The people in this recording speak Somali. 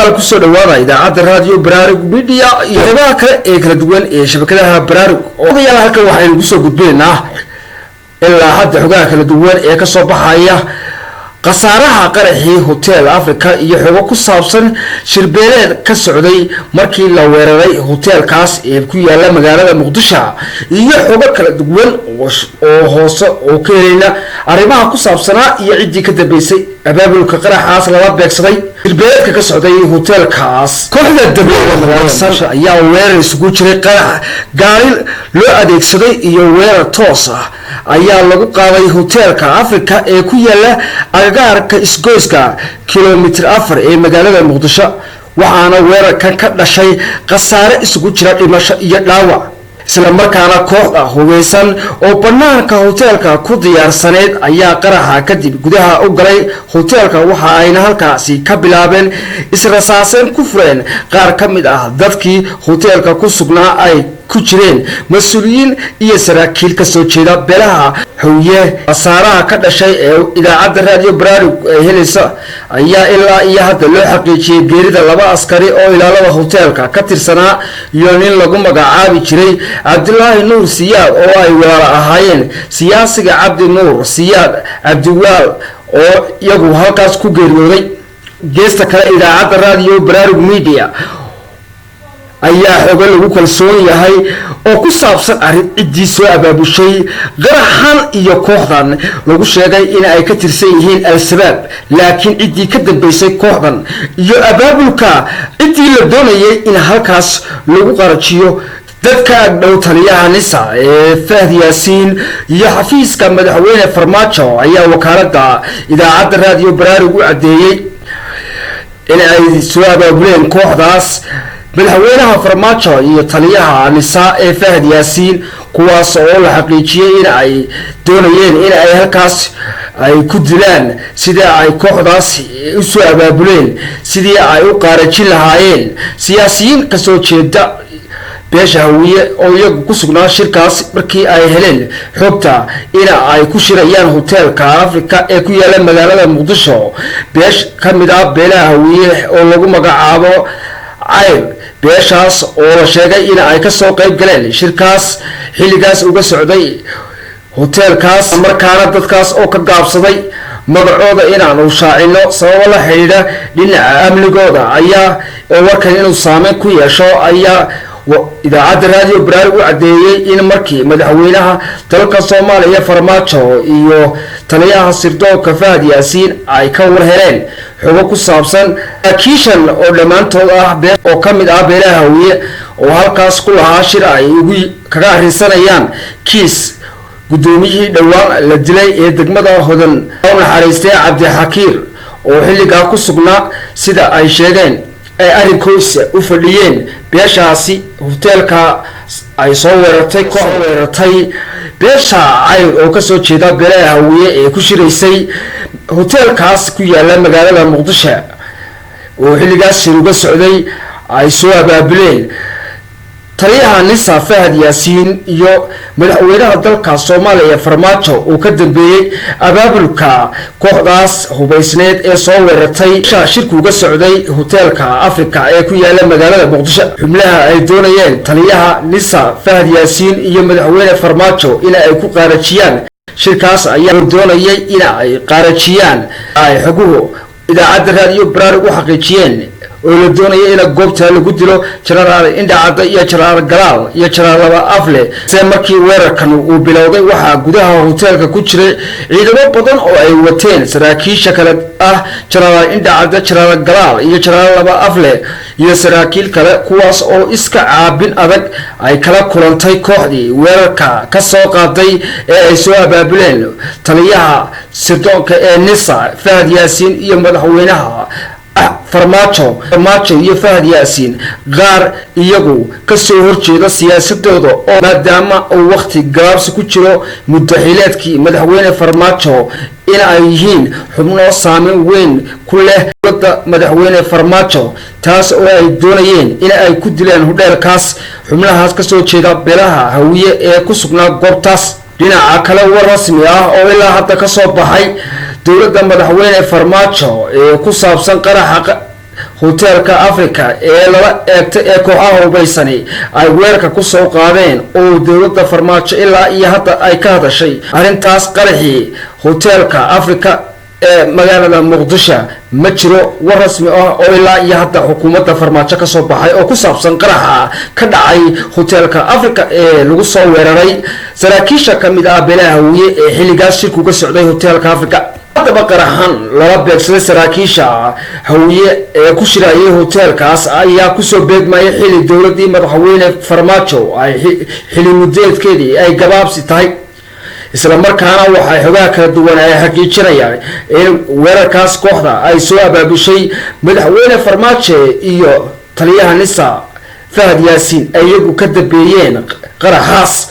daawadayaal ku soo dhawaada idaacadda raadiyo Baraarug Media iyo qaybaha kale ee kala duwan ee shabakadaha Baraarug. Odayaal halkan waxaynu soo gudbinaynaa ilaa hadda xogaha kala duwan ee ka soo baxaya qasaaraha qaraxii Hotel Africa iyo xogo ku saabsan shirbeeleed ka socday markii la weeraray hotelkaas ee ku yaala magaalada Muqdisho iyo xogo kala duwan oo hoose oo ka helayna arrimaha ku saabsanaa iyo cidii ka dambeysay abaabulka qaraxaas lala beegsaday shirbeeleedka ka socday hotelkaas. kooxda dawladda magaalada ayaa weerar isugu jiray qarax gaari loo adeegsaday iyo weerar toos ah ayaa lagu qaaday hotelka Africa ee ku yaala agagaarka isgoyska kilomitir 4 ee magaalada Muqdisho, waxaana weerarkan ka dhashay qasaare isugu jira dhimasho iyo dhaawac. isla markaana kooxda hubeysan oo banaanka hotelka ku diyaarsaneed ayaa qaraxa kadib gudaha u galay hotelka, waxa ayna halkaasi ka bilaabeen israsaaseen ku fureen qaar ka mid ah dadkii hotelka ku sugnaa ay ku jireen mas'uuliyiin iyo saraakiil ka soo jeeda beelaha hawye. qasaaraha ka dhashay ee idaacadda raadiyo Baraarug ee helaysa ayaa ilaa iyo hadda loo xaqiijiyay geerida 2 askari oo ilaalada hotelka ka tirsanaa iyo nin lagu magacaabi jiray Cabdullaahi Nuur Siyaad oo ay walaal ahaayeen siyaasiga Cabdi Nuur Siyaad Cabdiwaal oo iyagu halkaas ku geeriyooday. geesta kale idaacadda raadiyo Baraarug Media ayaa xogo lagu kalsoon yahay oo ku saabsan arrin cidii soo abaabushay qaraxan iyo kooxdan lagu sheegay in ay ka tirsan yihiin al-shabaab, laakiin cidii ka dambeysay kooxdan iyo abaabulka cidii la doonayay in halkaas lagu qarajiyo dadka dhow taliyaha NISA ee Fahd Yaasiin iyo xafiiska madaxweyne Farmaajo ayaa wakaaladda idaacadda raadiyo Baraarug u cadeeyay in ay soo abaabuleen kooxdaas madaxweynaha Farmaajo iyo taliyaha NISA ee Fahd Yaasiin, kuwaas oo la xaqiijiyay in ay doonayeen in ay halkaas ay ku dilaan sida ay kooxdaas u soo abaabuleen sidii ay u qaarajin lahaayeen siyaasiyiin ka soo jeeda beesha hawiye oo iyagu ku sugnaa shirkaas markii ay heleen xogta in ay ku shirayaan hotelka Africa ee ku yaala magaalada Muqdisho. beesh ka mid ah beelaha hawiye oo lagu magacaabo Cayl beeshaas oo la sheegay in ay ka soo qayb galeen shirkaas xilligaas uga socday hotelkaas, markaana dadkaas oo ka gaabsaday magacooda inaanu shaacino sababo la xiriira dhinaca amnigooda ayaa warkan inuu saameyn ku yeesho ayaa idaacadda raadiyo Baraarug u cadeeyay in markii madaxweynaha dalka Soomaaliya Farmaajo iyo taliyaha sirdoonka Fahd Yaasiin ay ka warheleen xogo ku saabsan kiishan oo dhamaantood ah oo ka mid ah beelaha hawiye oo halkaas ku lahaa shir ay ugu kaga arinsanayaan kiis gudoomiyihii dhawaan la dilay ee degmada Hodan oo naxariistay Cabdi Xakiir oo xilligaa ku sugnaa sida ay sheegeen ay arrinkoos u fadhiyeen beeshaasi hotelka ay soo weerartay beesha Cayl oo ka soo jeeda beelaha hawiye ee ku shiraysay hotelkaas ku yaala magaalada Muqdisho oo xilligaas shir uga socday ay soo abaabuleen taliyaha NISA Fahd Yaasiin iyo madaxweynaha dalka Soomaaliya Farmaajo oo ka dambeeyay abaabulka kooxdaas hubeysneed ee soo weerartay shirku uga socday hotelka Africa ee ku yaala magaalada Muqdisho. xubnaha ay doonayeen taliyaha NISA Fahd Yaasiin iyo madaxweyne Farmaajo in ay ku qaarajiyaan shirkaas ayaa doonayay in ay qaarajiyaan ay xoguhu idaacadda raadiyo Baraarug u xaqiijiyeen oo la doonayay in goobta lagu dilo Generaal Indhacada iyo Generaal Galaal iyo Generaal Laba Afle. markii weerarkan uu bilowday waxaa gudaha hotelka ku jiray ciidamo badan oo ay wateen saraakiisha kale ah Generaal Indhacada, Generaal Galaal iyo Generaal Laba Afle iyo saraakiil kale, kuwaas oo iska caabin adag ay kala kulantay kooxdii weerarka ka soo qaaday ee ay soo abaabuleen taliyaha sirdoonka ee NISA Fahd Yaasiin iyo madaxweynaha Farmaajo iyo Fahd Yaasiin qaar iyagu ka soo horjeeda siyaasadooda oo maadaama uu waqti gaabsi ku jiro muddaxileedkii madaxweyne Farmaajo in ay yihiin xubno saameyn weyn ku leh dowladda madaxweyne Farmaajo, taas oo ay doonayeen in ay ku dilaan hotelkaas xubnahaas ka soo jeeda beelaha hawiye ee ku sugnaa goobtaas. dhinaca kale war rasmi ah oo ilaa hadda ka soo baxay dowladda madaxweyne Farmaajo ee ku saabsan qaraxa hoteelka Africa ee lala eegtay ee kooxaha hubaysani ay weerarka ku soo qaadeen oo dowladda Farmaajo ilaa iyo hadda ay ka hadashay arrintaas qaraxii hoteelka Africa ee magaalada Muqdisho ma jiro war rasmi ah oo ilaa iyo hadda xukuumadda Farmaajo ka soo baxay oo ku saabsan qaraxa ka dhacay hoteelka Africa ee lagu soo weeraray saraakiisha kamid ah beelaha Hawiye ee xilligaas shirku ka socday hoteelka Africa. hadaba qaraxan lala beegsaday saraakiisha Hawiye ee ku shirayay hoteelkaas ayaa ku soo beegmay xilli dowladii madaxweyne Farmaajo ay xilli mudeedkeedii ay gabaabsi tahay isla markaana waxay xogaha kala duwan ay xaqiijinayaan in weerarkaas kooxda ay soo abaabushay madaxweyne Farmaajo iyo taliyaha NISA Fahad Yaasiin ay iyagu ka dambeeyeen qaraxaas.